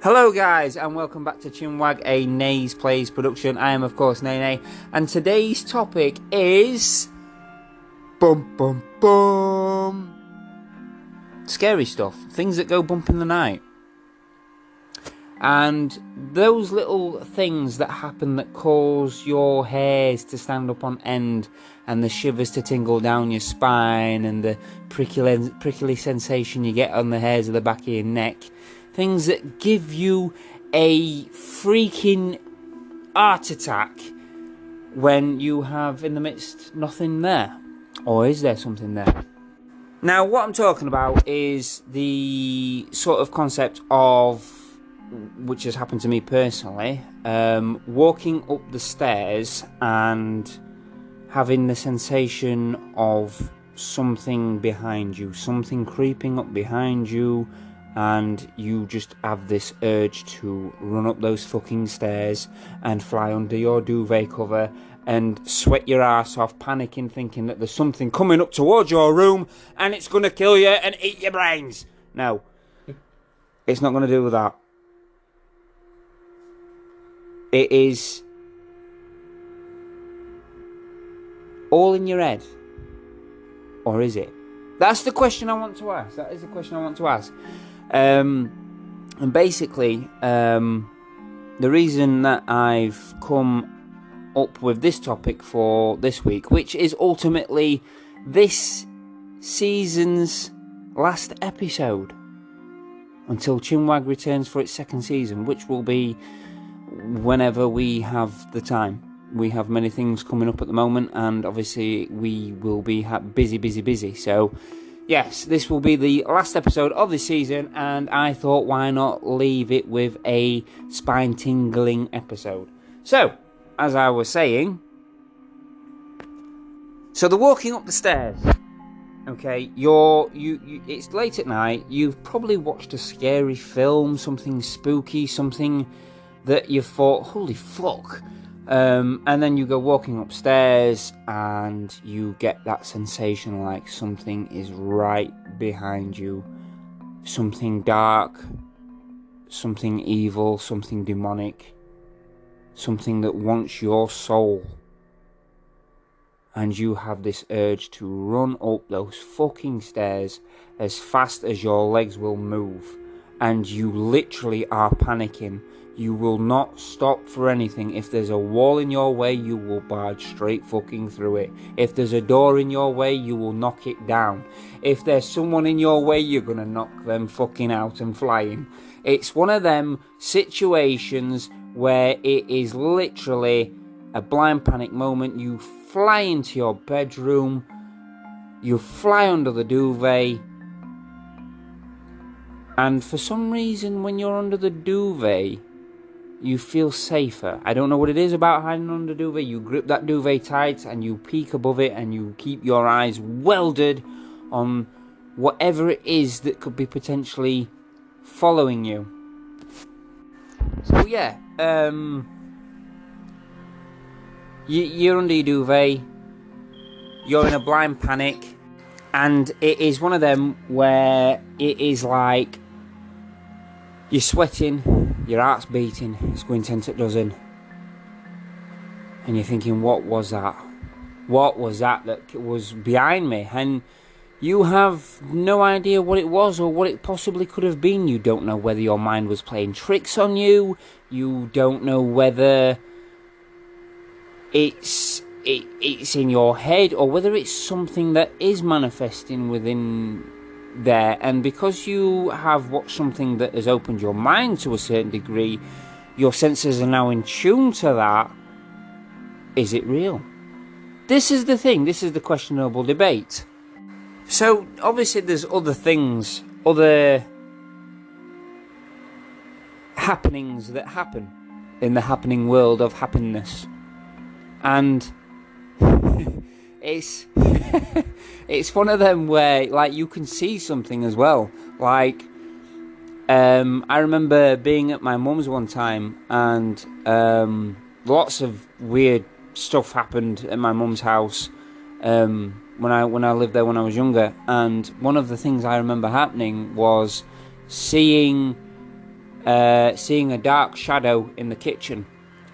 Hello guys and welcome back to Chinwag, a Nays Plays production. I am of course Nene, and today's topic is scary stuff, things that go bump in the night. And those little things that happen that cause your hairs to stand up on end and the shivers to tingle down your spine and the prickly sensation you get on the hairs of the back of your neck. Things that give you a freaking heart attack when you have in the midst nothing there. Or is there something there? Now what I'm talking about is the sort of concept of, which has happened to me personally, walking up the stairs and having the sensation of something behind you, something creeping up behind you, and you just have this urge to run up those fucking stairs and fly under your duvet cover and sweat your ass off, panicking, thinking that there's something coming up towards your room and it's going to kill you and eat your brains. No, it's not going to do with that. It is all in your head, or is it? That's the question I want to ask. That is the question I want to ask. And basically, the reason that I've come up with this topic for this week, which is ultimately this season's last episode until Chinwag returns for its second season, which will be whenever we have the time. We have many things coming up at the moment, and obviously we will be busy. So yes, this will be the last episode of this season, and I thought, why not leave it with a spine-tingling episode? So, as I was saying, so the walking up the stairs. Okay, it's late at night. You've probably watched a scary film, something spooky, something that you thought, holy fuck. And then you go walking upstairs and you get that sensation like something is right behind you. Something dark, something evil, something demonic, something that wants your soul. And you have this urge to run up those fucking stairs as fast as your legs will move. And you literally are panicking. You will not stop for anything. If there's a wall in your way, you will barge straight fucking through it. If there's a door in your way, you will knock it down. If there's someone in your way, you're gonna knock them fucking out and flying. It's one of them situations where it is literally a blind panic moment. You fly into your bedroom, you fly under the duvet, and for some reason when you're under the duvet, you feel safer. I don't know what it is about hiding under the duvet. You grip that duvet tight and you peek above it and you keep your eyes welded on whatever it is that could be potentially following you. So yeah, you're under your duvet, you're in a blind panic, and it is one of them where it is like you're sweating, your heart's beating, it's going 10 to a dozen, and you're thinking, what was that? What was that was behind me? And you have no idea what it was or what it possibly could have been. You don't know whether your mind was playing tricks on you. You don't know whether it's in your head or whether it's something that is manifesting within there. And because you have watched something that has opened your mind to a certain degree, your senses are now in tune to that. Is it real? This is the thing. This is the questionable debate. So obviously there's other things, other happenings that happen in the happening world of happiness, and it's it's one of them where like you can see something as well. Like I remember being at my mum's one time, and lots of weird stuff happened at my mum's house when I lived there when I was younger. And one of the things I remember happening was seeing seeing a dark shadow in the kitchen.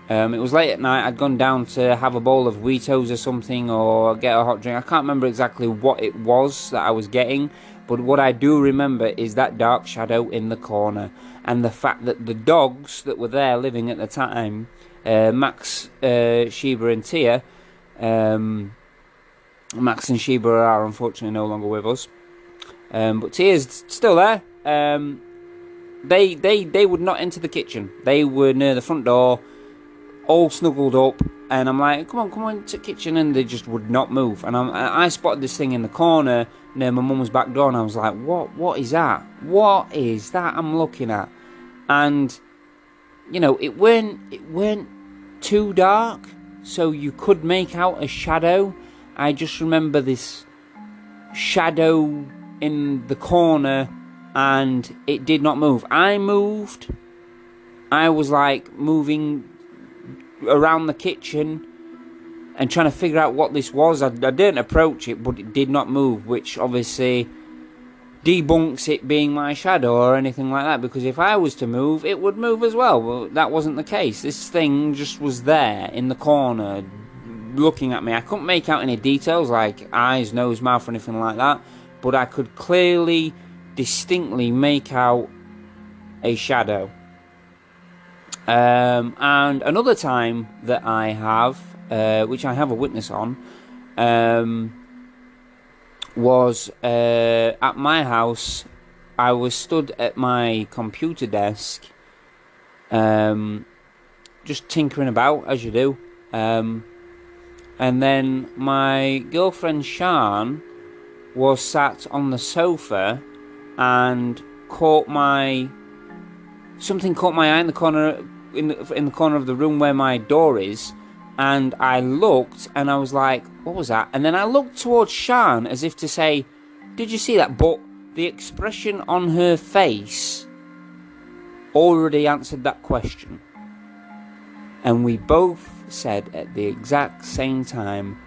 It was late at night. I'd gone down to have a bowl of Wheatos or something, or get a hot drink. I can't remember exactly what it was that I was getting, but what I do remember is that dark shadow in the corner, and the fact that the dogs that were there living at the time, Max, Sheba and Tia, Max and Sheba are unfortunately no longer with us, but Tia's still there. They would not enter the kitchen. They were near the front door, all snuggled up, and I'm like, come on to the kitchen, and they just would not move. And I spotted this thing in the corner near my mum's back door, and I was like, what is that? What is that I'm looking at? And you know, it weren't too dark, so you could make out a shadow. I just remember this shadow in the corner, and it did not move. I moved. I was like moving around the kitchen and trying to figure out what this was. I didn't approach it, but it did not move, which obviously debunks it being my shadow or anything like that, because if I was to move, it would move as well. Well, that wasn't the case. This thing just was there in the corner looking at me. I couldn't make out any details like eyes, nose, mouth, or anything like that, but I could clearly, distinctly make out a shadow. And another time that I have, which I have a witness on, was at my house. I was stood at my computer desk, just tinkering about, as you do, and then my girlfriend Sian was sat on the sofa, and something caught my eye in the corner in the corner of the room where my door is, and I looked and I was like, what was that? And then I looked towards Sian as if to say, did you see that? But the expression on her face already answered that question, and we both said at the exact same time,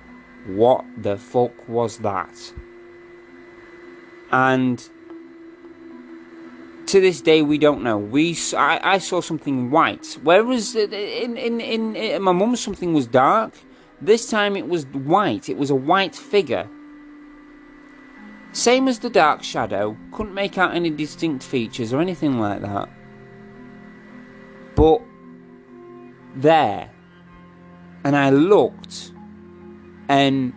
what the fuck was that? And to this day, we don't know. I saw something white, whereas in my mum's something was dark. This time it was white. It was a white figure. Same as the dark shadow. Couldn't make out any distinct features or anything like that. But there. And I looked, and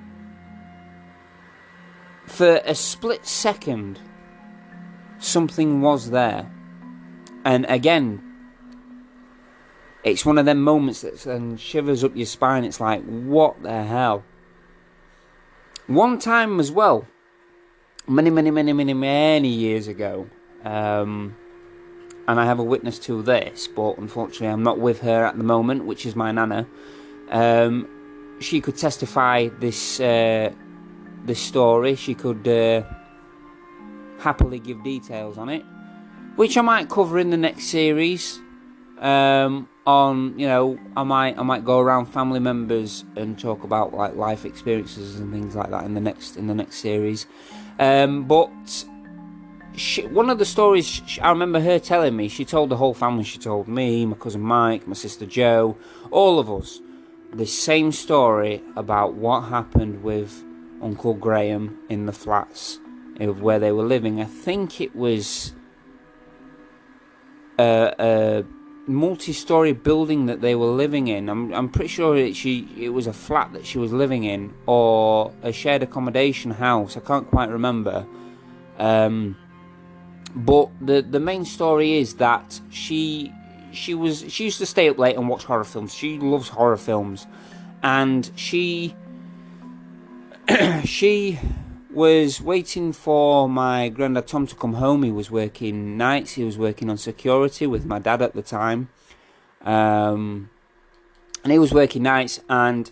for a split second, something was there. And again, it's one of them moments that sends shivers up your spine. It's like, what the hell? One time as well, many years ago, and I have a witness to this, but unfortunately I'm not with her at the moment, which is my nana. She could testify this story. She could happily give details on it, which I might cover in the next series. On, you know, I might go around family members and talk about like life experiences and things like that in the next series. But one of the stories I remember her telling me, she told the whole family. She told me, my cousin Mike, my sister Jo, all of us, the same story about what happened with Uncle Graham in the flats of where they were living. I think it was a multi-story building that they were living in. I'm pretty sure it was a flat that she was living in, or a shared accommodation house. I can't quite remember. But the main story is that she used to stay up late and watch horror films. She loves horror films, and she was waiting for my granddad Tom to come home. He was working nights. He was working on security with my dad at the time, and he was working nights, and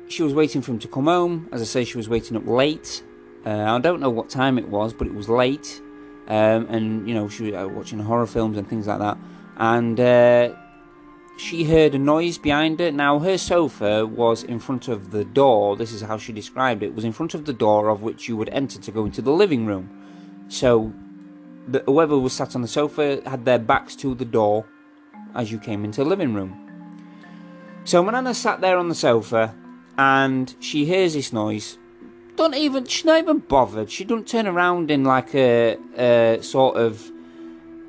she was waiting for him to come home. As I say, she was waiting up late. I don't know what time it was, but it was late, and you know, she was watching horror films and things like that, and she heard a noise behind her. Now, her sofa was in front of the door. This is how she described it. It was in front of the door of which you would enter to go into the living room. So whoever was sat on the sofa had their backs to the door as you came into the living room. So my nana sat there on the sofa, and she hears this noise. She's not even bothered. She don't turn around in like a sort of,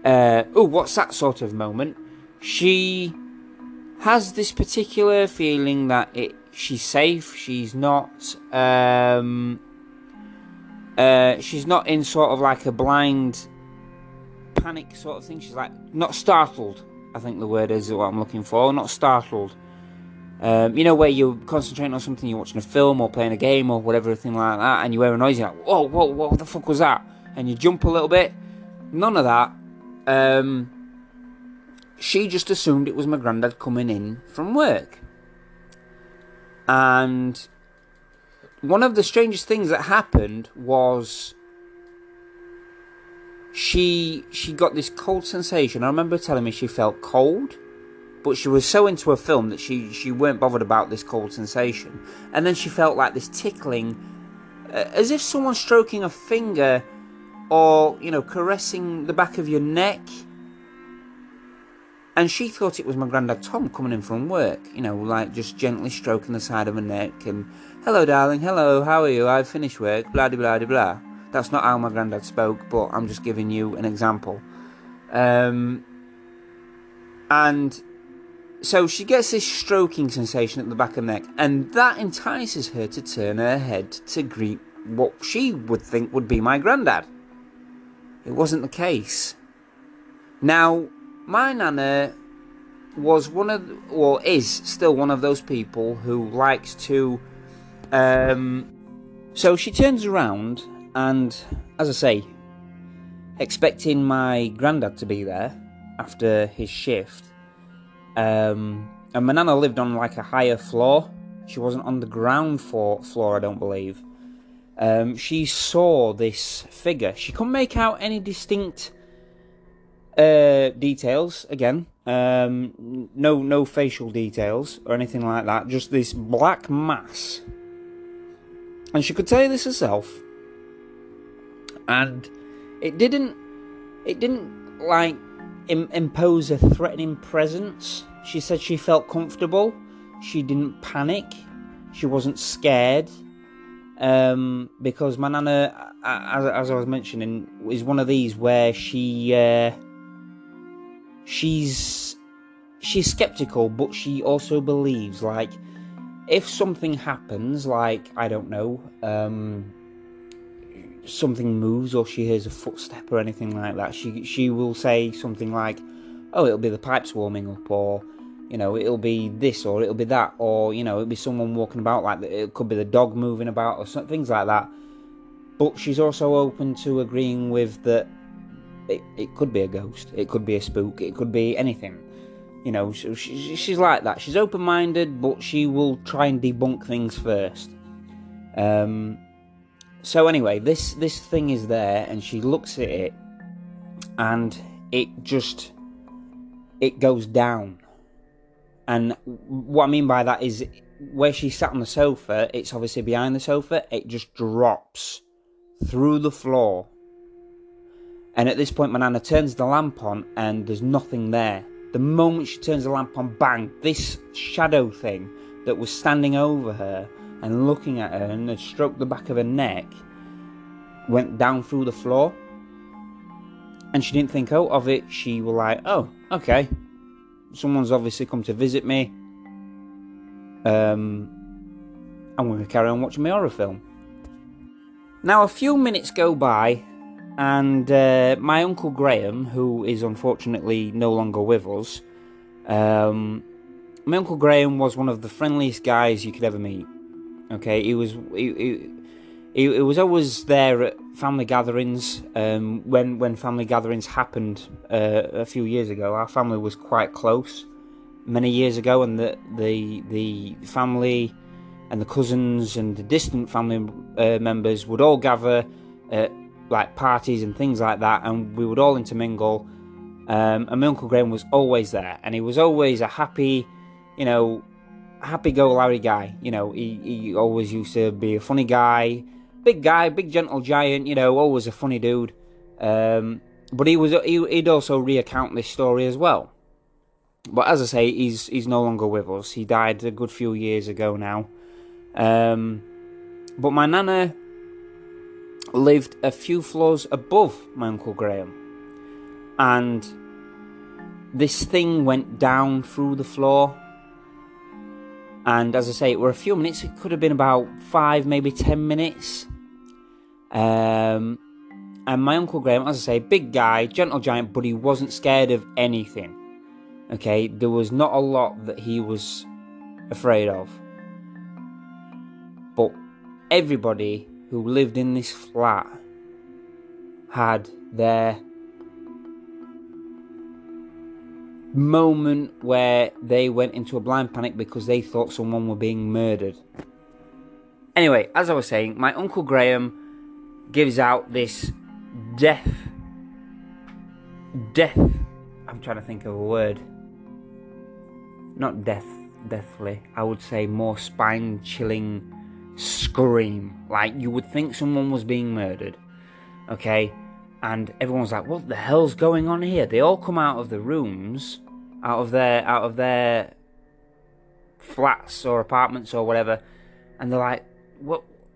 oh, what's that sort of moment. She has this particular feeling that she's safe. She's not in sort of like a blind panic sort of thing. She's like not startled. I think the word is what I'm looking for. Not startled. You know, where you're concentrating on something, you're watching a film or playing a game or whatever, thing like that, and you hear a noise, you're like, whoa, what the fuck was that? And you jump a little bit. None of that. She just assumed it was my granddad coming in from work. And one of the strangest things that happened was she got this cold sensation. I remember telling me she felt cold, but she was so into a film that she weren't bothered about this cold sensation. And then she felt like this tickling, as if someone stroking a finger or, you know, caressing the back of your neck. And she thought it was my granddad Tom coming in from work, you know, like just gently stroking the side of her neck and, hello darling, hello, how are you, I've finished work, blah de blah de blah. That's not how my granddad spoke, but I'm just giving you an example. And so she gets this stroking sensation at the back of the neck, and that entices her to turn her head to greet what she would think would be my granddad. It wasn't the case. Now, my nana was is still one of those people who likes to, so she turns around and, as I say, expecting my granddad to be there after his shift. And my nana lived on like a higher floor. She wasn't on the ground floor, I don't believe. She saw this figure. She couldn't make out any distinct details. Again, no facial details or anything like that. Just this black mass. And she could tell you this herself. And it didn't like impose a threatening presence. She said she felt comfortable. She didn't panic. She wasn't scared. Because my nana, as I was mentioning, is one of these where she's skeptical, but she also believes, like, if something happens, like, I don't know, something moves or she hears a footstep or anything like that, she will say something like, oh, it'll be the pipes warming up, or, you know, it'll be this, or it'll be that, or, you know, it'll be someone walking about, like, it could be the dog moving about, or things like that. But she's also open to agreeing with that it could be a ghost, it could be a spook, it could be anything. You know, she's like that. She's open-minded, but she will try and debunk things first. So anyway, this thing is there, and she looks at it, and it goes down. And what I mean by that is, where she sat on the sofa, it's obviously behind the sofa, it just drops through the floor. And at this point, my nana turns the lamp on, and there's nothing there. The moment she turns the lamp on, bang, this shadow thing that was standing over her and looking at her and had stroked the back of her neck went down through the floor. And she didn't think out of it. She was like, oh, okay, someone's obviously come to visit me. I'm going to carry on watching my horror film. Now, a few minutes go by, and my Uncle Graham, who is unfortunately no longer with us, my Uncle Graham was one of the friendliest guys you could ever meet. Okay, he was always there at family gatherings. When family gatherings happened a few years ago, our family was quite close many years ago, and the family and the cousins and the distant family members would all gather at like parties and things like that, and we would all intermingle. And my Uncle Graham was always there, and he was always a happy, you know, happy-go-lucky guy. You know, he always used to be a funny guy, big gentle giant, you know, always a funny dude. And But he'd also recount this story as well. But as I say, he's no longer with us. He died a good few years ago now. But my nana lived a few floors above my Uncle Graham. And this thing went down through the floor. And as I say, it were a few minutes. It could have been about 5, maybe 10 minutes. And my Uncle Graham, as I say, big guy, gentle giant, but he wasn't scared of anything. Okay, there was not a lot that he was afraid of. But everybody who lived in this flat had their moment where they went into a blind panic because they thought someone were being murdered. Anyway, as I was saying, my Uncle Graham gives out this death, I'm trying to think of a word. Not deathly, I would say more spine-chilling scream. Like, you would think someone was being murdered, okay? And everyone's like, what the hell's going on here? They all come out of the rooms, out of their flats or apartments or whatever, and they're like,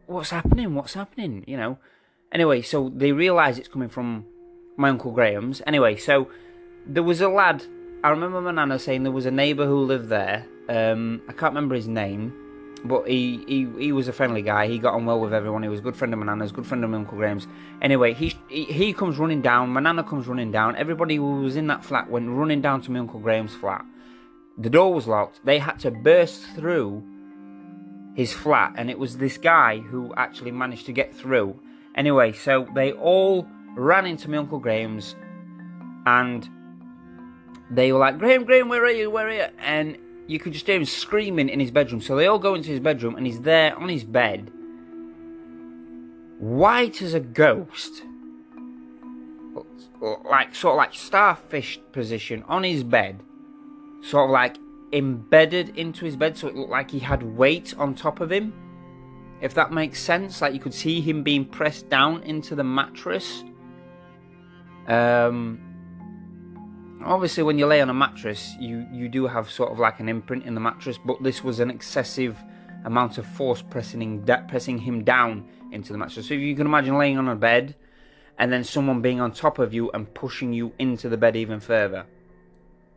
what's happening, you know? Anyway, so they realise it's coming from my Uncle Graham's. Anyway, so there was a lad, I remember my nana saying there was a neighbour who lived there. I can't remember his name, but he was a friendly guy. He got on well with everyone. He was a good friend of my nana's, good friend of my Uncle Graham's. Anyway, he comes running down. My nana comes running down. Everybody who was in that flat went running down to my Uncle Graham's flat. The door was locked. They had to burst through his flat, and it was this guy who actually managed to get through. Anyway, so they all ran into my Uncle Graham's, and they were like, Graham, where are you? And you could just hear him screaming in his bedroom. So they all go into his bedroom, and he's there on his bed, white as a ghost, like sort of like starfish position on his bed, sort of like embedded into his bed, so it looked like he had weight on top of him, if that makes sense. Like, you could see him being pressed down into the mattress. Obviously, when you lay on a mattress, you do have sort of like an imprint in the mattress, but this was an excessive amount of force pressing him down into the mattress. So if you can imagine laying on a bed, and then someone being on top of you and pushing you into the bed even further.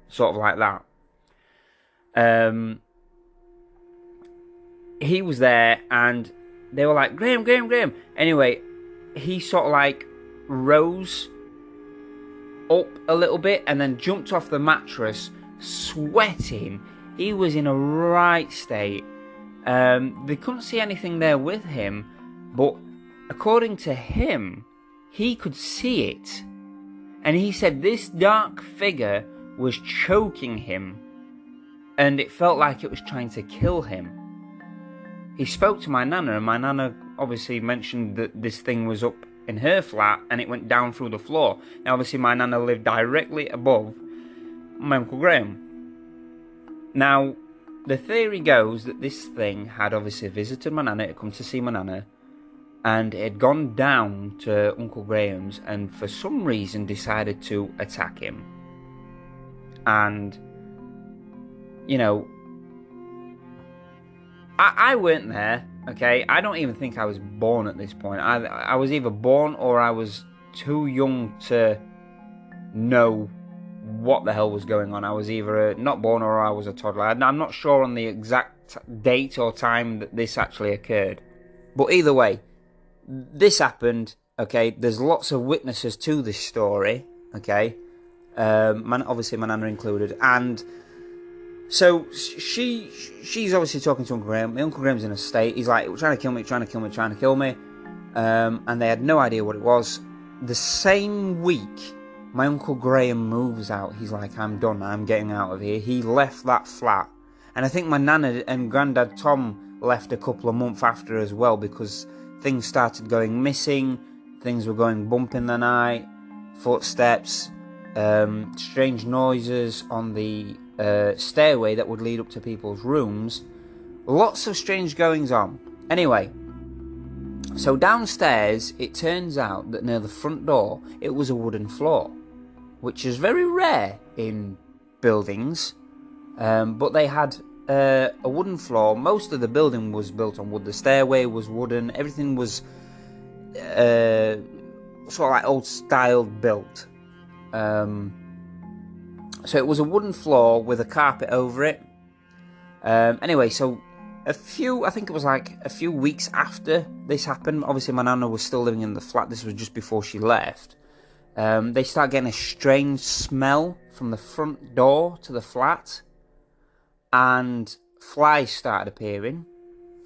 Sort of like that. He was there, and they were like, Graham. Anyway, he sort of like rose up a little bit and then jumped off the mattress, sweating. He was in a right state. They couldn't see anything there with him, but according to him, he could see it. And he said this dark figure was choking him, and it felt like it was trying to kill him. He spoke to my nana, and my nana obviously mentioned that this thing was up in her flat, and it went down through the floor. Now, obviously, my nana lived directly above my Uncle Graham. Now, the theory goes that this thing had obviously visited my nana, it had come to see my nana, and it had gone down to Uncle Graham's, and for some reason decided to attack him. And, you know, I weren't there, okay? I don't even think I was born at this point. I was either born or I was too young to know what the hell was going on. I was either not born or I was a toddler. I'm not sure on the exact date or time that this actually occurred. But either way, this happened, okay? There's lots of witnesses to this story, okay? Obviously my nana included, and so she's obviously talking to Uncle Graham. My Uncle Graham's in a state. He's like, trying to kill me. And they had no idea what it was. The same week, my Uncle Graham moves out. He's like, I'm done. I'm getting out of here. He left that flat. And I think my nana and Grandad Tom left a couple of months after as well, because things started going missing. Things were going bump in the night. Footsteps. Strange noises on the stairway that would lead up to people's rooms. Lots of strange goings on. Anyway, So downstairs, it turns out that near the front door, it was a wooden floor, which is very rare in buildings. But they had a wooden floor. Most of the building was built on wood. The stairway was wooden. Everything was sort of like old style built. So it was a wooden floor with a carpet over it. Anyway, so I think it was like a few weeks after this happened, obviously my nana was still living in the flat, this was just before she left, they started getting a strange smell from the front door to the flat, and flies started appearing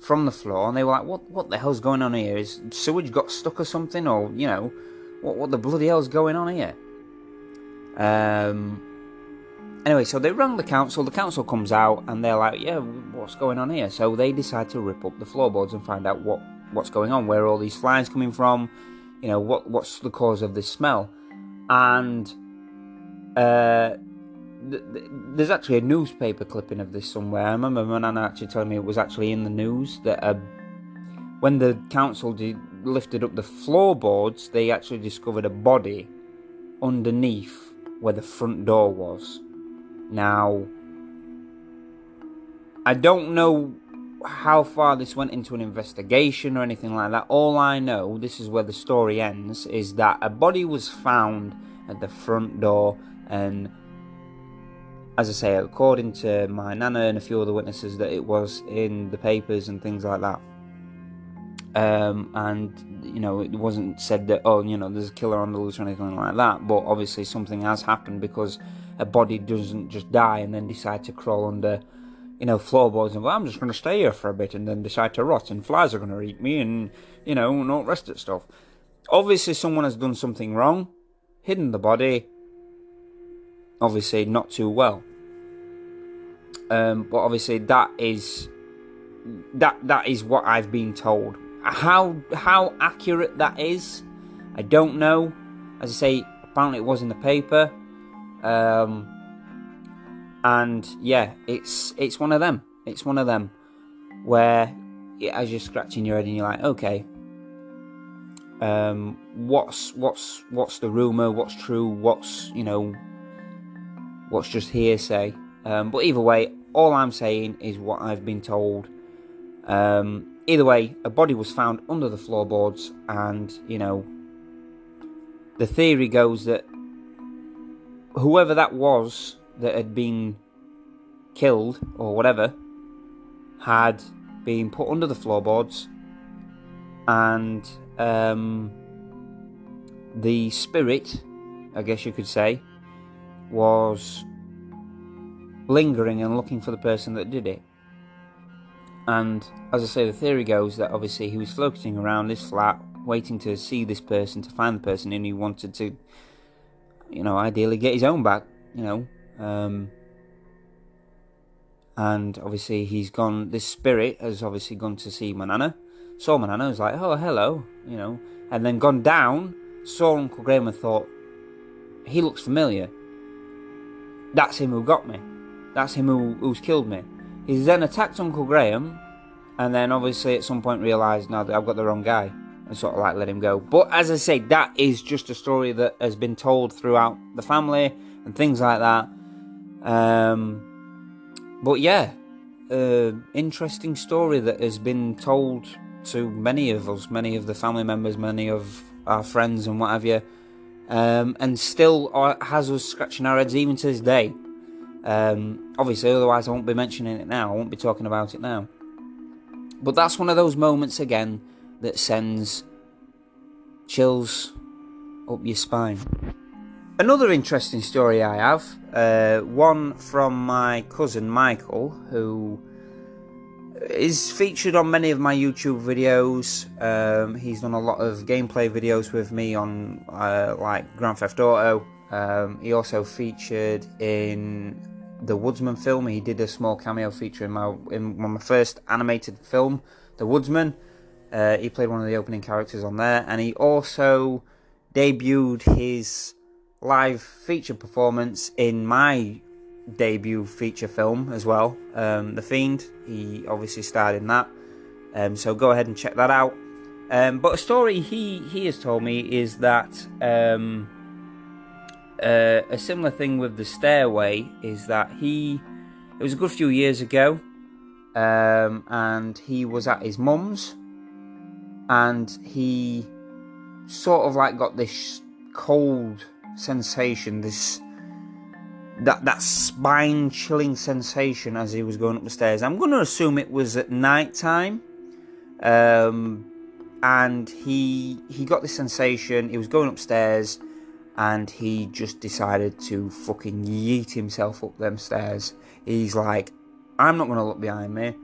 from the floor, and they were like, what the hell's going on here? Is sewage got stuck or something, or, you know, what the bloody hell's going on here? Anyway, so they rang the council comes out, and they're like, yeah, what's going on here? So they decide to rip up the floorboards and find out what's going on, where are all these flies coming from, you know, what's the cause of this smell. And there's actually a newspaper clipping of this somewhere. I remember my nana actually telling me it was actually in the news that when the council lifted up the floorboards, they actually discovered a body underneath where the front door was. Now, I don't know how far this went into an investigation or anything like that. All I know, this is where the story ends, is that a body was found at the front door, and as I say, according to my nana and a few other witnesses, that it was in the papers and things like that. And, you know, it wasn't said that, oh, you know, there's a killer on the loose or anything like that, but obviously something has happened, because a body doesn't just die and then decide to crawl under, you know, floorboards and, well, I'm just going to stay here for a bit, and then decide to rot, and flies are going to eat me, and, you know, and all the rest of the stuff. Obviously someone has done something wrong, hidden the body, obviously not too well. But obviously that is what I've been told. How accurate that is, I don't know. As I say, apparently it was in the paper. And yeah, it's one of them. It's one of them where, as you're scratching your head and you're like, okay, what's the rumor? What's true? What's, you know, what's just hearsay? But either way, all I'm saying is what I've been told. Either way, a body was found under the floorboards, and, you know, the theory goes that whoever that was that had been killed, or whatever, had been put under the floorboards, and the spirit, I guess you could say, was lingering and looking for the person that did it. And as I say, the theory goes that obviously he was floating around this flat, waiting to see this person, to find the person, and he wanted to, you know, ideally get his own back, you know. And obviously he's gone, this spirit has obviously gone to see my nana, saw my nana, was like, oh, hello, you know, and then gone down, saw Uncle Graham and thought, he looks familiar. That's him who got me. That's him who's killed me. He's then attacked Uncle Graham, and then obviously at some point realised, no, that I've got the wrong guy, and sort of like let him go. But as I say, that is just a story that has been told throughout the family and things like that. But yeah, interesting story that has been told to many of us, many of the family members, many of our friends and what have you, and still has us scratching our heads even to this day. Obviously, otherwise I won't be mentioning it now, I won't be talking about it now. But that's one of those moments again that sends chills up your spine. Another interesting story I have, one from my cousin Michael, who is featured on many of my YouTube videos. He's done a lot of gameplay videos with me on like Grand Theft Auto. He also featured in the Woodsman film. He did a small cameo feature in my first animated film, The Woodsman. He played one of the opening characters on there, and he also debuted his live feature performance in my debut feature film as well, The Fiend. He obviously starred in that, so go ahead and check that out. But a story he has told me is that a similar thing with the stairway is that it was a good few years ago, and he was at his mum's, and he sort of like got this cold sensation, that spine chilling sensation as he was going up the stairs. I'm going to assume it was at night time, and he got this sensation. He was going upstairs, and he just decided to fucking yeet himself up them stairs. He's like, I'm not going to look behind me.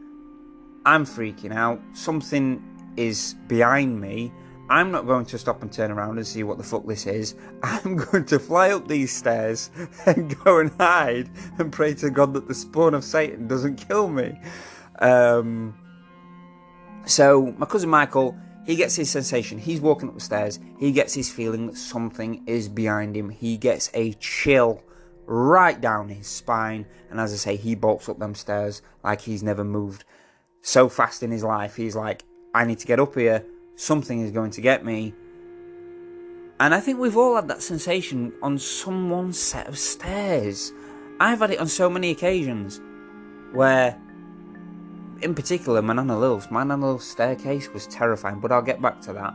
I'm freaking out. Something is behind me. I'm not going to stop and turn around and see what the fuck this is. I'm going to fly up these stairs and go and hide and pray to God that the spawn of Satan doesn't kill me. So my cousin Michael, he gets his sensation. He's walking up the stairs. He gets his feeling that something is behind him. He gets a chill right down his spine. And as I say, he bolts up them stairs like he's never moved so fast in his life. He's like, I need to get up here. Something is going to get me. And I think we've all had that sensation on someone's set of stairs. I've had it on so many occasions where, in particular, my Nana Lil's staircase was terrifying, but I'll get back to that.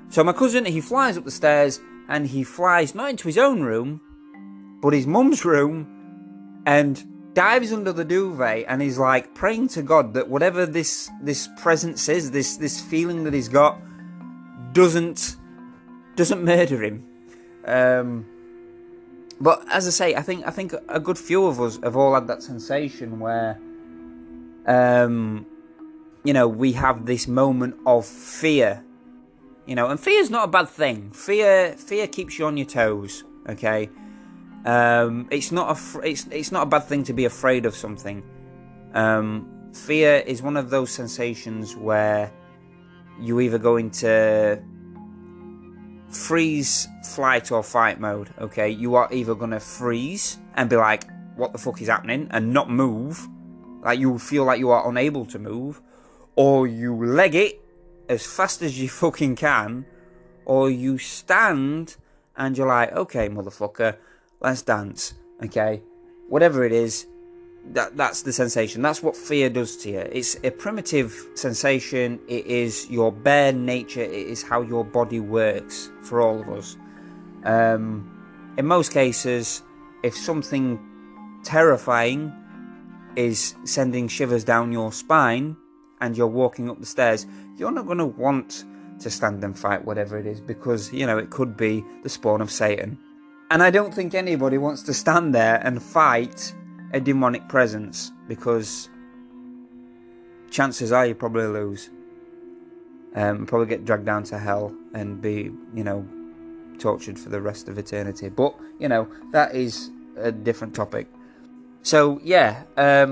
So my cousin, he flies up the stairs, and he flies not into his own room, but his mum's room, and dives under the duvet, and he's like praying to God that whatever this presence is, this feeling that he's got, doesn't murder him. But as I say, I think a good few of us have all had that sensation where, we have this moment of fear, and fear's not a bad thing. Fear keeps you on your toes. Okay. It's not a bad thing to be afraid of something. Fear is one of those sensations where you either go into freeze, flight, or fight mode. Okay, you are either gonna freeze and be like, "What the fuck is happening?" and not move, like you feel like you are unable to move, or you leg it as fast as you fucking can, or you stand and you're like, "Okay, motherfucker, let's dance." Okay, whatever it is, that's the sensation. That's what fear does to you. It's a primitive sensation. It is your bare nature. It is how your body works for all of us. In most cases, if something terrifying is sending shivers down your spine and you're walking up the stairs, you're not going to want to stand and fight whatever it is, because it could be the spawn of Satan. And I don't think anybody wants to stand there and fight a demonic presence, because chances are you probably lose. Probably get dragged down to hell and be, tortured for the rest of eternity. But, that is a different topic. So, yeah, as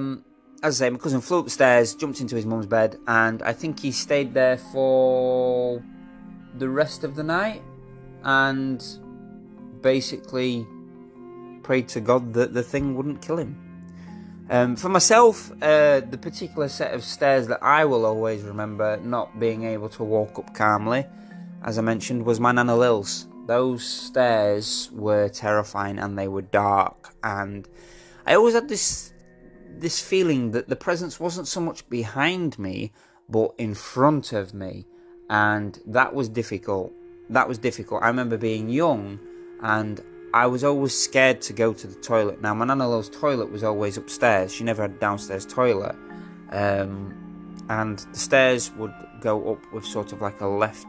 I say, my cousin flew up the stairs, jumped into his mum's bed, and I think he stayed there for the rest of the night, and basically prayed to God that the thing wouldn't kill him. For myself, the particular set of stairs that I will always remember not being able to walk up calmly, as I mentioned, was my Nana Lil's. Those stairs were terrifying, and they were dark, and I always had this feeling that the presence wasn't so much behind me, but in front of me, and that was difficult. I remember being young, and I was always scared to go to the toilet. Now, my Nana Lil's toilet was always upstairs. She never had a downstairs toilet. And the stairs would go up with sort of like a left,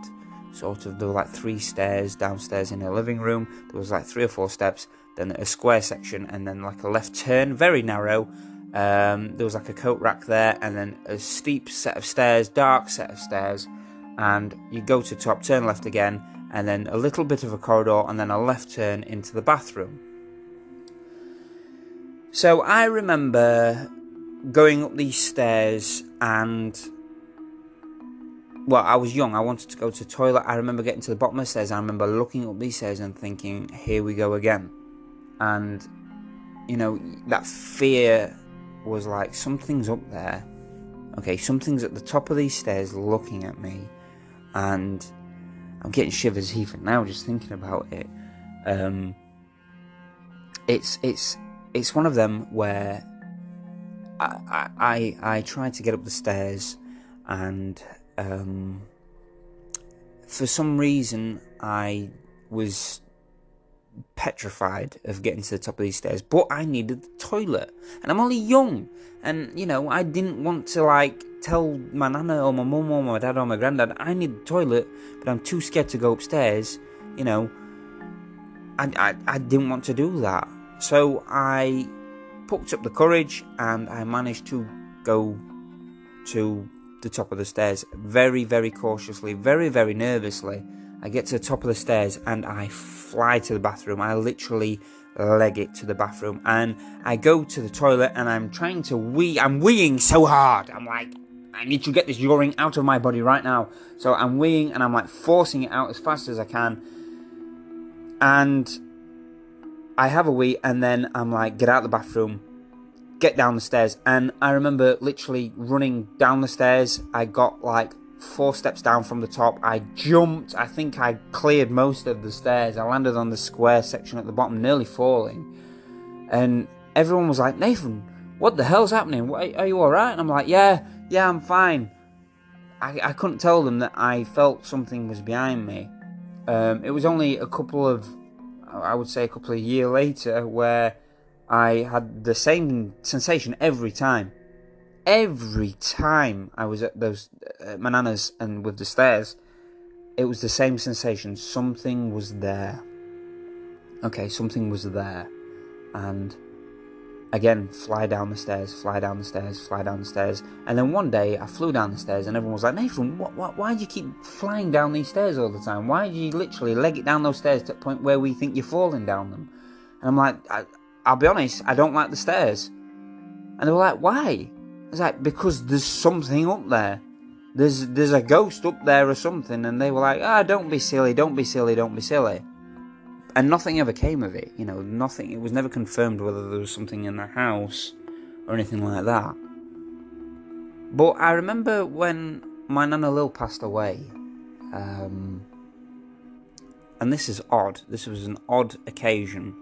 there were like 3 stairs downstairs in her living room. There was like 3 or 4 steps, then a square section, and then like a left turn, very narrow. There was like a coat rack there, and then a steep set of stairs, dark set of stairs. And you go to top, turn left again, and then a little bit of a corridor, and then a left turn into the bathroom. So I remember going up these stairs, and I was young, I wanted to go to the toilet. I remember getting to the bottom of the stairs, I remember looking up these stairs and thinking, here we go again. And, that fear was like, something's up there. Okay, something's at the top of these stairs looking at me. and I'm getting shivers even now just thinking about it. It's one of them where I tried to get up the stairs, and for some reason I was petrified of getting to the top of these stairs, but I needed the toilet, and I'm only young, and I didn't want to tell my nana or my mum or my dad or my granddad I need the toilet, but I'm too scared to go upstairs. I didn't want to do that, so I picked up the courage and I managed to go to the top of the stairs very, very cautiously, very, very nervously. I get to the top of the stairs and I fly to the bathroom. I literally leg it to the bathroom, and I go to the toilet and I'm trying to wee. I'm weeing so hard. I'm like, I need to get this urine out of my body right now. So I'm weeing and I'm forcing it out as fast as I can. And I have a wee, and then I'm like, get out of the bathroom, get down the stairs. And I remember literally running down the stairs. I got 4 steps down from the top. I jumped. I think I cleared most of the stairs. I landed on the square section at the bottom, nearly falling. And everyone was like, Nathan, what the hell's happening? Are you alright? And I'm like, yeah, I'm fine. I couldn't tell them that I felt something was behind me. It was only a couple of years later where I had the same sensation every time. Every time I was at my nana's and with the stairs, it was the same sensation. Something was there. Okay, something was there. And again, fly down the stairs. And then one day I flew down the stairs and everyone was like, Nathan, why do you keep flying down these stairs all the time? Why do you literally leg it down those stairs to the point where we think you're falling down them? And I'm like, I'll be honest, I don't like the stairs. And they were like, why? I was like, because there's something up there. There's a ghost up there or something. And they were like, don't be silly. And nothing ever came of it. Nothing. It was never confirmed whether there was something in the house or anything like that. But I remember when my Nana Lil passed away, and this is odd. This was an odd occasion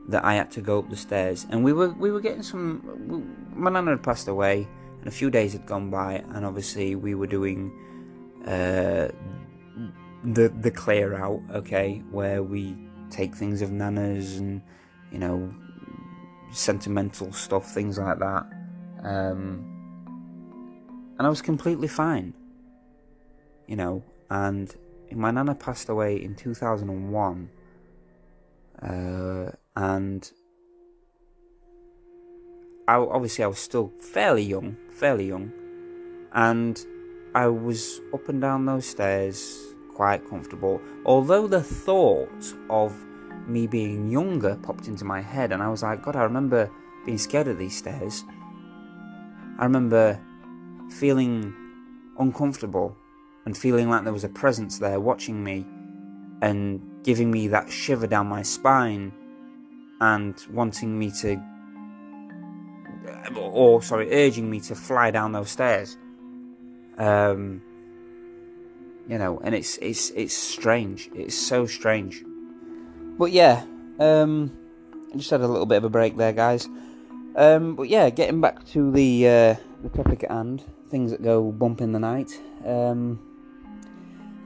that I had to go up the stairs, and we were getting some. My Nana had passed away, and a few days had gone by, and obviously we were doing the clear out, okay, where we take things of Nana's and sentimental stuff, things like that, and I was completely fine, and my Nana passed away in 2001. And I was still fairly young, and I was up and down those stairs quite comfortable, although the thought of me being younger popped into my head, and I was like, God, I remember being scared of these stairs. I remember feeling uncomfortable and feeling like there was a presence there watching me and giving me that shiver down my spine and wanting me to, urging me to fly down those stairs. And it's strange. It's so strange. But yeah, I just had a little bit of a break there, guys. But yeah, getting back to the topic at hand, things that go bump in the night.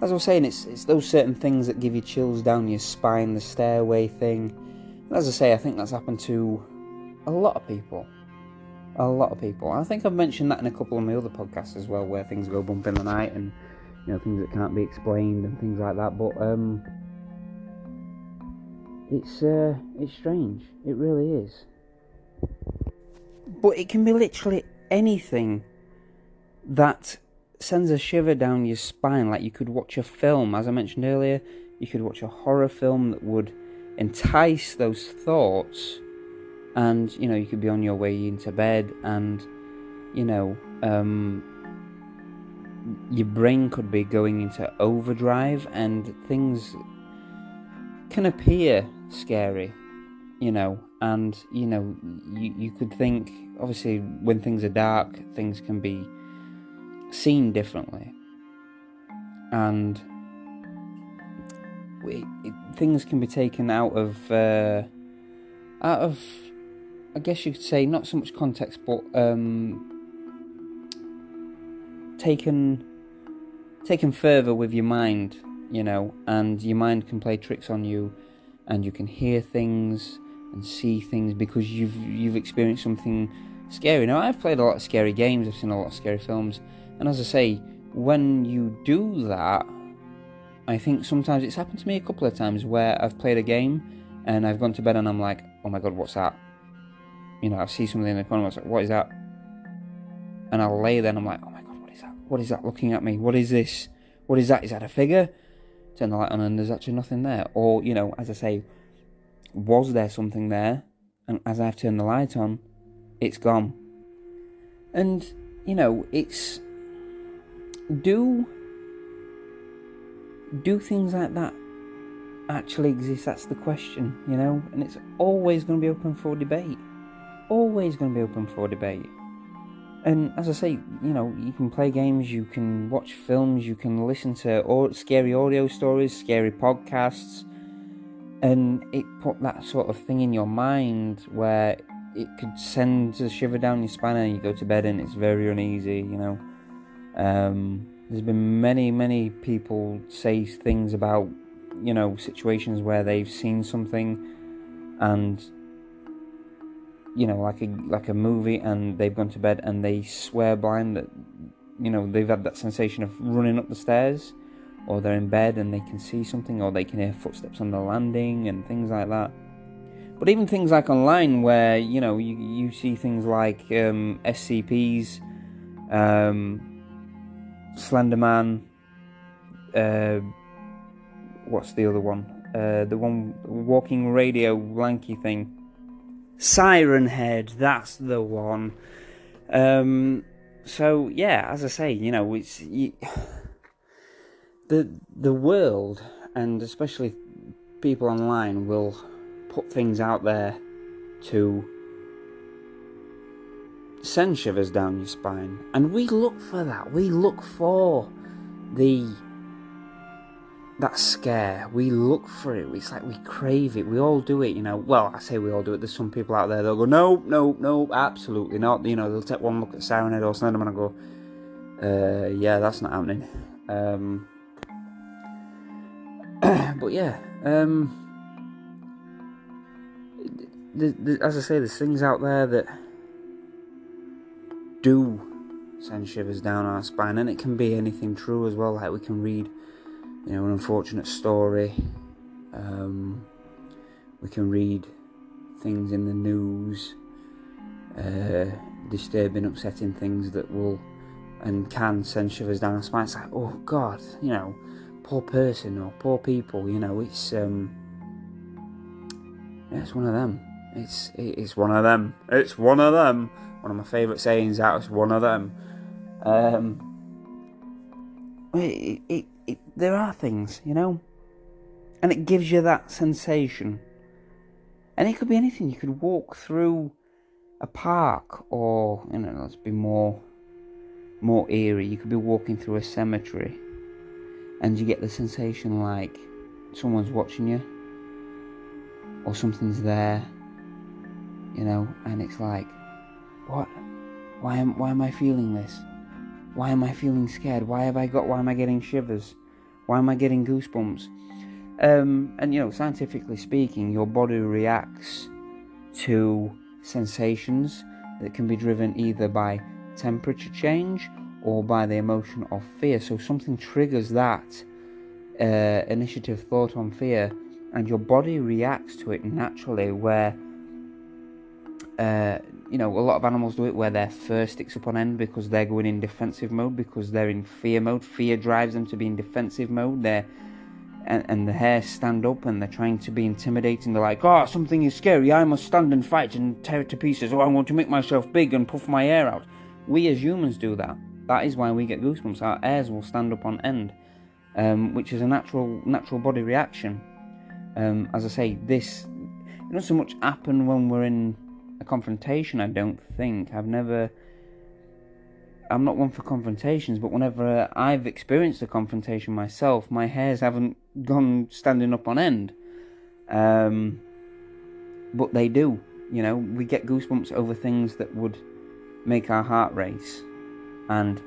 As I was saying, it's those certain things that give you chills down your spine, the stairway thing. And as I say, I think that's happened to a lot of people. I think I've mentioned that in a couple of my other podcasts as well, where things go bump in the night and things that can't be explained and things like that. But it's strange. It really is. But it can be literally anything that sends a shiver down your spine. Like, you could watch a film, as I mentioned earlier, you could watch a horror film that would entice those thoughts, and you could be on your way into bed, and your brain could be going into overdrive, and things can appear scary, and you could think, obviously when things are dark, things can be seen differently. and things can be taken out of, I guess you could say, not so much context, but taken further with your mind, and your mind can play tricks on you, and you can hear things and see things because you've experienced something scary. Now, I've played a lot of scary games, I've seen a lot of scary films, and as I say, when you do that, I think sometimes it's happened to me a couple of times where I've played a game and I've gone to bed and I'm like, oh my god, what's that? I see something in the corner, I was like, what is that? And I'll lay there and I'm like, oh my god, what is that? What is that looking at me? What is this? What is that? Is that a figure? Turn the light on and there's actually nothing there. Or, as I say, was there something there? And as I've turned the light on, it's gone. And, it's... Do things like that actually exist? That's the question, And it's always going to be open for debate. Always going to be open for debate. And as I say, you can play games, you can watch films, you can listen to scary audio stories, scary podcasts, and it put that sort of thing in your mind where it could send a shiver down your spine and you go to bed and it's very uneasy, There's been many people say things about, situations where they've seen something and, like a movie, and they've gone to bed and they swear blind that, they've had that sensation of running up the stairs, or they're in bed and they can see something, or they can hear footsteps on the landing and things like that. But even things like online where, you see things like SCPs, Slenderman, what's the other one? The one walking radio lanky thing. Siren Head, that's the one. So yeah, as I say, it's the world, and especially people online, will put things out there to send shivers down your spine, and we look for that. We look for that scare. We look for it. It's like we crave it. We all do it, Well, I say we all do it. There's some people out there that'll go, no, absolutely not. They'll take one look at Siren Head or Slenderman and go, yeah, that's not happening. But yeah, as I say, there's things out there that do send shivers down our spine, and it can be anything true as well. Like we can read, an unfortunate story. We can read things in the news, disturbing, upsetting things that will and can send shivers down our spine. It's like, oh God, poor person or poor people. It's it's one of them. It's one of them. It's one of them. One of my favourite sayings out is one of them. There are things, and it gives you that sensation. And it could be anything. You could walk through a park, or let's be more eerie. You could be walking through a cemetery, and you get the sensation like someone's watching you, or something's there, and it's like, what? Why am I feeling this? Why am I feeling scared? Why am I getting shivers? Why am I getting goosebumps? And scientifically speaking, your body reacts to sensations that can be driven either by temperature change or by the emotion of fear. So something triggers that initiative thought on fear, and your body reacts to it naturally, where a lot of animals do it where their fur sticks up on end because they're going in defensive mode, because they're in fear mode. Fear drives them to be in defensive mode. And the hairs stand up and they're trying to be intimidating. They're like, oh, something is scary, I must stand and fight and tear it to pieces. Oh, I want to make myself big and puff my hair out. We as humans do that. That is why we get goosebumps. Our hairs will stand up on end, which is a natural body reaction. As I say, this doesn't so much happen when we're in a confrontation, I don't think. I'm not one for confrontations, but whenever I've experienced a confrontation myself, my hairs haven't gone standing up on end. But they do, we get goosebumps over things that would make our heart race. And,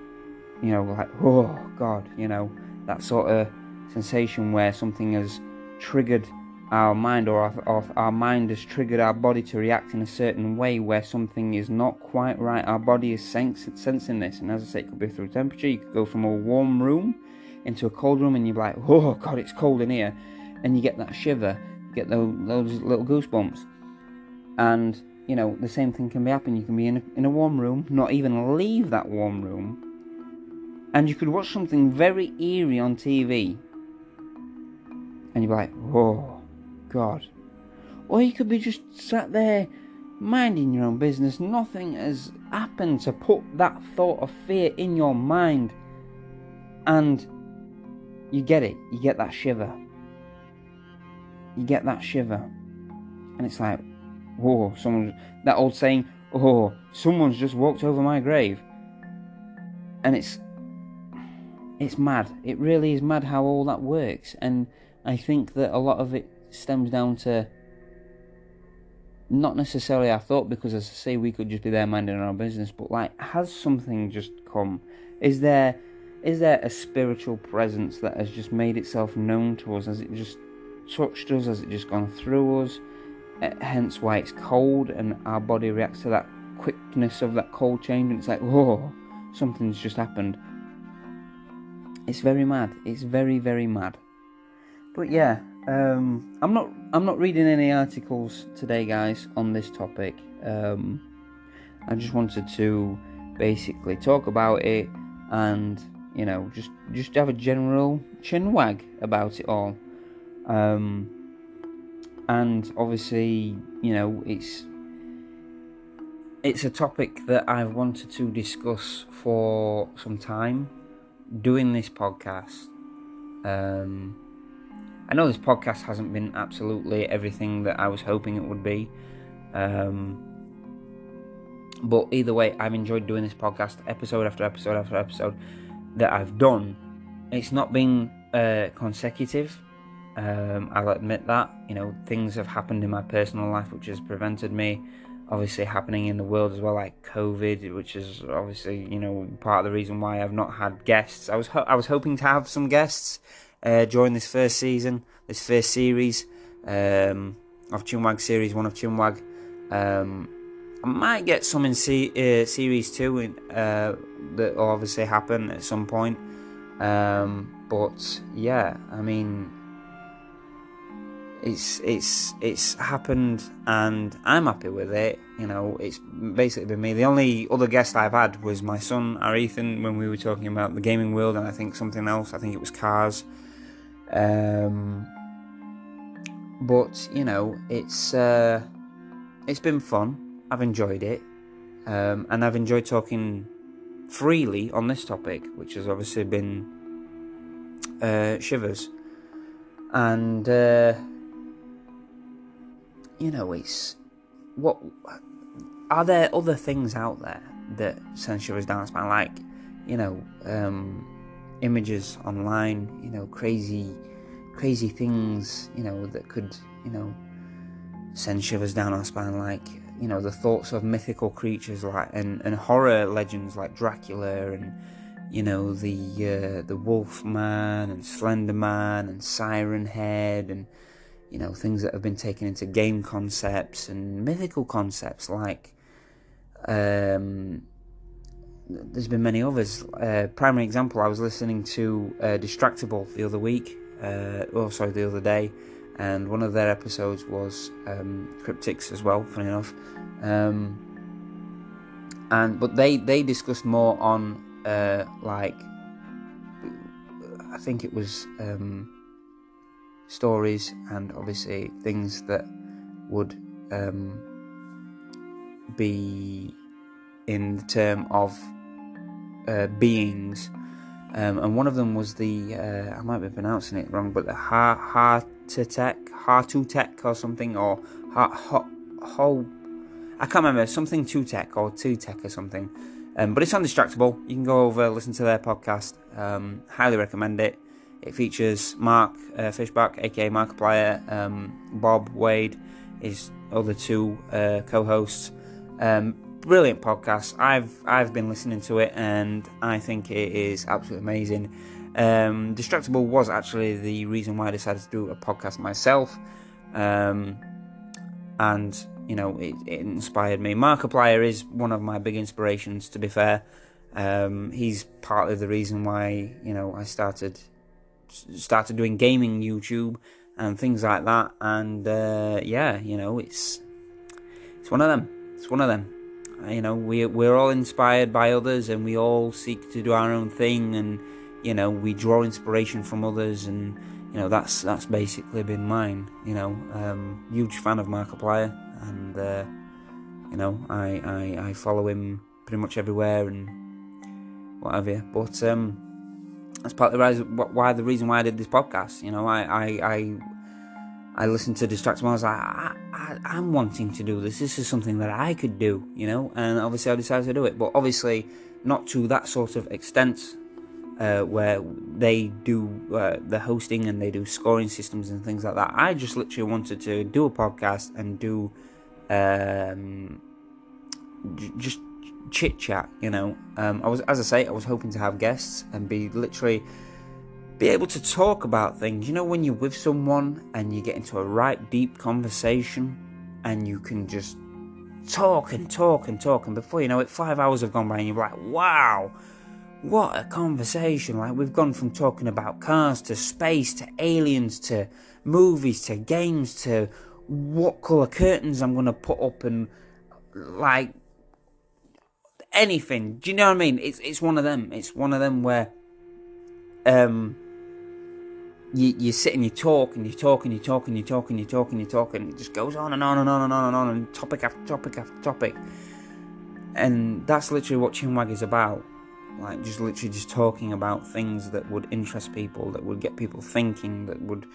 like, oh, God, that sort of sensation where something has triggered our mind, or our mind has triggered our body to react in a certain way where something is not quite right. Our body is sensing this, and as I say, it could be through temperature. You could go from a warm room into a cold room, and you're like, oh God, it's cold in here, and you get that shiver, you get those little goosebumps. And the same thing can be happening. You can be in a warm room, not even leave that warm room, and you could watch something very eerie on TV, and you're like, oh God. Or you could be just sat there minding your own business. Nothing has happened to put that thought of fear in your mind, and you get it. You get that shiver. And it's like, whoa, that old saying, oh, someone's just walked over my grave. And it's mad. It really is mad how all that works. And I think that a lot of it stems down to not necessarily our thought, because as I say, we could just be there minding our own business, but like, has something just come? Is there a spiritual presence that has just made itself known to us? Has it just touched us? Has it just gone through us? Hence why it's cold, and our body reacts to that quickness of that cold change, and it's like, whoa, something's just happened. It's very mad. It's very, very mad. But yeah, I'm not reading any articles today, guys, on this topic. I just wanted to basically talk about it, and just have a general chin wag about it all. And obviously, it's a topic that I've wanted to discuss for some time, doing this podcast. I know this podcast hasn't been absolutely everything that I was hoping it would be. But either way, I've enjoyed doing this podcast, episode after episode after episode that I've done. It's not been consecutive. I'll admit that. Things have happened in my personal life which has prevented me, obviously happening in the world as well, like COVID, which is obviously part of the reason why I've not had guests. I was hoping to have some guests during this first season, this first series of Chinwag, series 1 of Chinwag. I might get some in series 2 that will obviously happen at some point. But yeah, I mean, it's happened, and I'm happy with it. It's basically been me. The only other guest I've had was my son, Ethan, when we were talking about the gaming world, and I think something else. I think it was cars. But it's been fun. I've enjoyed it, and I've enjoyed talking freely on this topic, which has obviously been Shivers. And it's what are there other things out there that send shivers down the spine, like images online, crazy things, that could send shivers down our spine, like the thoughts of mythical creatures, like and horror legends like Dracula, and the Wolf Man and Slender Man and Siren Head, and things that have been taken into game concepts and mythical concepts, like there's been many others. Primary example, I was listening to Distractable the other day, and one of their episodes was Cryptics as well, funny enough. But they discussed more on I think it was stories, and obviously things that would be in the term of beings, and one of them was the I might be pronouncing it wrong, but the Hartutek or something, or I can't remember, something Tutek or Tutek or something. But it's on Distractable. You can go over, listen to their podcast. Highly recommend it. It features Mark Fishback, aka Markiplier, Bob Wade, his other two co-hosts. Brilliant podcast. I've been listening to it, and I think it is absolutely amazing. Distractable was actually the reason why I decided to do a podcast myself, and it inspired me. Markiplier is one of my big inspirations, to be fair. He's partly the reason why I started doing gaming YouTube and things like that, and it's one of them. It's one of them. We're all inspired by others, and we all seek to do our own thing, and we draw inspiration from others, and that's basically been mine. Huge fan of Markiplier, and I follow him pretty much everywhere and whatever. But that's partly the reason why I did this podcast. I listened to Distractable. I was like, I'm wanting to do this. This is something that I could do, and obviously I decided to do it. But obviously not to that sort of extent where they do the hosting and they do scoring systems and things like that. I just literally wanted to do a podcast and do just chit chat. I was hoping to have guests and be able to talk about things. When you're with someone and you get into a right deep conversation and you can just talk and talk and talk, and before you know it, 5 hours have gone by and you're like, wow, what a conversation. Like, we've gone from talking about cars to space to aliens to movies to games to what colour curtains I'm going to put up and like anything. Do you know what I mean? It's one of them. It's one of them where you sit and you talk and you talk and you talk and you talk and you talk and you talk, and it just goes on and on and on and on and on, and topic after topic after topic. And that's literally what Chinwag is about. Like, just literally just talking about things that would interest people, that would get people thinking, that would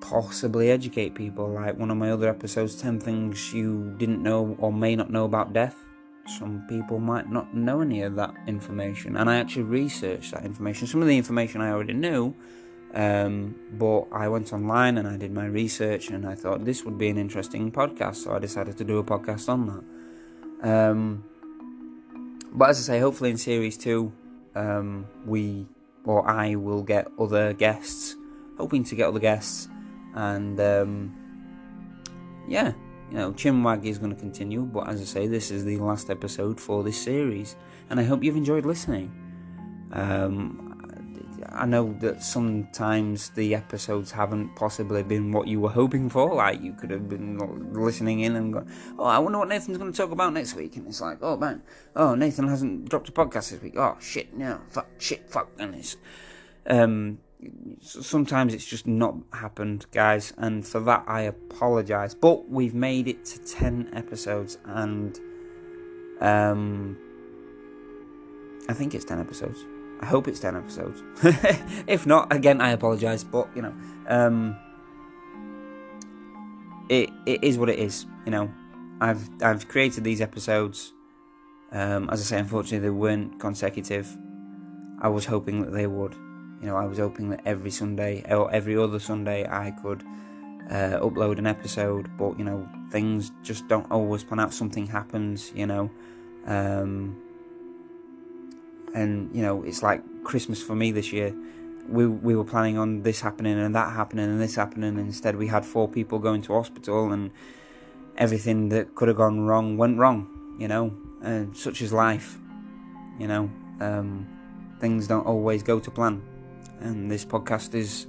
possibly educate people. Like one of my other episodes, 10 things you didn't know or may not know about death. Some people might not know any of that information, and I actually researched that information. Some of the information I already knew, but I went online and I did my research, and I thought this would be an interesting podcast, so I decided to do a podcast on that. But as I say, hopefully in Series 2, I will get other guests, hoping to get other guests, and Chinwag is going to continue, but as I say, this is the last episode for this series, and I hope you've enjoyed listening. I know that sometimes the episodes haven't possibly been what you were hoping for. Like, you could have been listening in and going, oh, I wonder what Nathan's going to talk about next week, and it's like, oh man, oh, Nathan hasn't dropped a podcast this week, oh shit, no, fuck, and it's sometimes it's just not happened, guys, and for that I apologise. But we've made it to 10 episodes, and I think it's 10 episodes. I hope it's 10 episodes. If not, again, I apologise. But it is what it is. I've created these episodes. As I say, unfortunately, they weren't consecutive. I was hoping that they would. I was hoping that every Sunday or every other Sunday I could upload an episode, but things just don't always pan out. Something happens, and it's like Christmas for me this year. We were planning on this happening and that happening and this happening, and instead we had 4 people going to hospital, and everything that could have gone wrong went wrong. And such is life. Things don't always go to plan. And this podcast is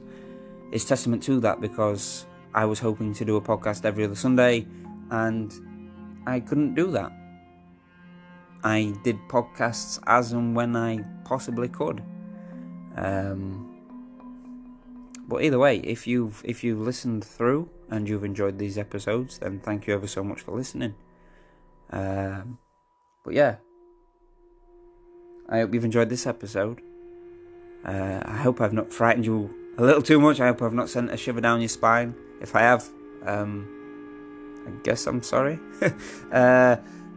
testament to that, because I was hoping to do a podcast every other Sunday, and I couldn't do that. I did podcasts as and when I possibly could. But either way, if you've listened through and you've enjoyed these episodes, then thank you ever so much for listening. But yeah, I hope you've enjoyed this episode. I hope I've not frightened you a little too much. I hope I've not sent a shiver down your spine. If I have, I guess I'm sorry.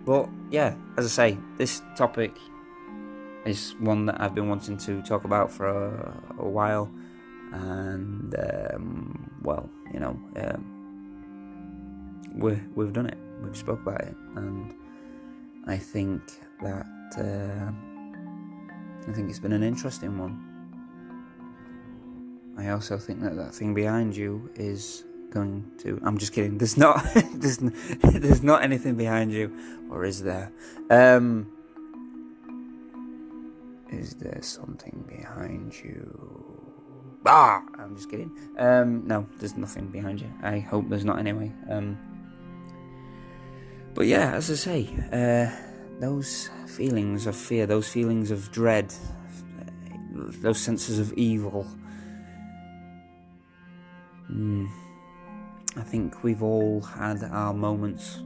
But yeah, as I say, this topic is one that I've been wanting to talk about for a while, and well, you know, we've done it. We've spoke about it, and I think that it's been an interesting one. I also think that thing behind you is going to... I'm just kidding. There's not. there's not anything behind you, or is there? Is there something behind you? I'm just kidding. No, there's nothing behind you. I hope there's not anyway. But yeah, as I say, those feelings of fear, those feelings of dread, those senses of evil, I think we've all had our moments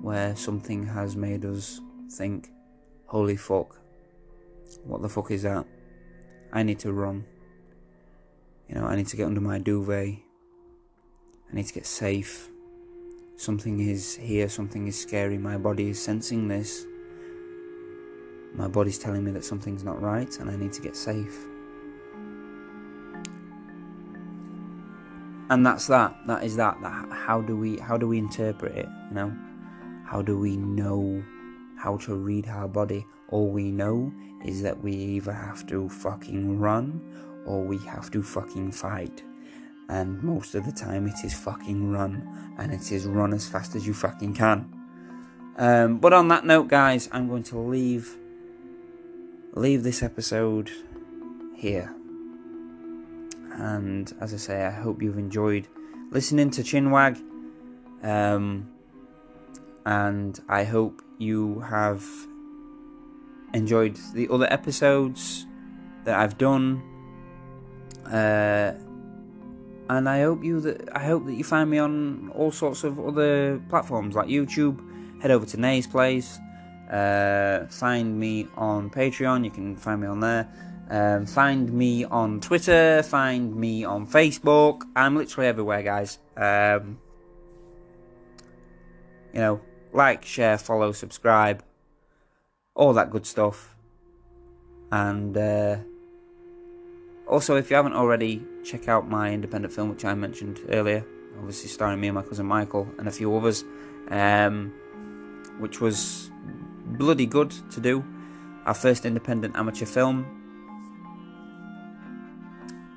where something has made us think, holy fuck, what the fuck is that? I need to run. You know, I need to get under my duvet. I need to get safe. Something is here, something is scary. My body is sensing this. My body's telling me that something's not right and I need to get safe. And that's that. That is that. How do we interpret it? You know, how do we know how to read our body? All we know is that we either have to fucking run or we have to fucking fight. And most of the time it is fucking run, and it is run as fast as you fucking can. But on that note, guys, I'm going to leave this episode here. And as I say, I hope you've enjoyed listening to Chinwag. And I hope you have enjoyed the other episodes that I've done. And I hope that you find me on all sorts of other platforms like YouTube. Head over to Nay's Place. Find me on Patreon. You can find me on there. Find me on Twitter. Find me on Facebook. I'm literally everywhere, guys. You know, like, share, follow, subscribe, all that good stuff. And also, if you haven't already, check out my independent film, which I mentioned earlier, obviously starring me and my cousin Michael and a few others, which was bloody good to do. Our first independent amateur film.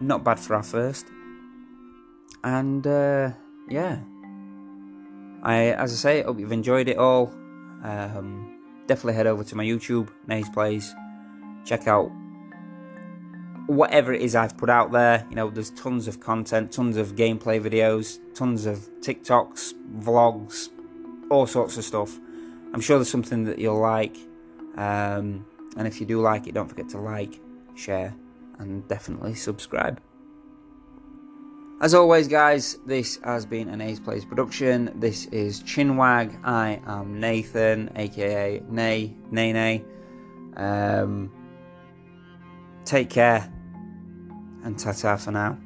Not bad for our first. And yeah, as I say, I hope you've enjoyed it all. Definitely head over to my YouTube, Nay's Place. Check out whatever it is I've put out there. You know, there's tons of content, tons of gameplay videos, tons of TikToks, vlogs, all sorts of stuff. I'm sure there's something that you'll like. And if you do like it, don't forget to like, share, and definitely subscribe. As always, guys, this has been an A's Plays production. This is Chinwag. I am Nathan, aka Nay. Take care, and ta-ta for now.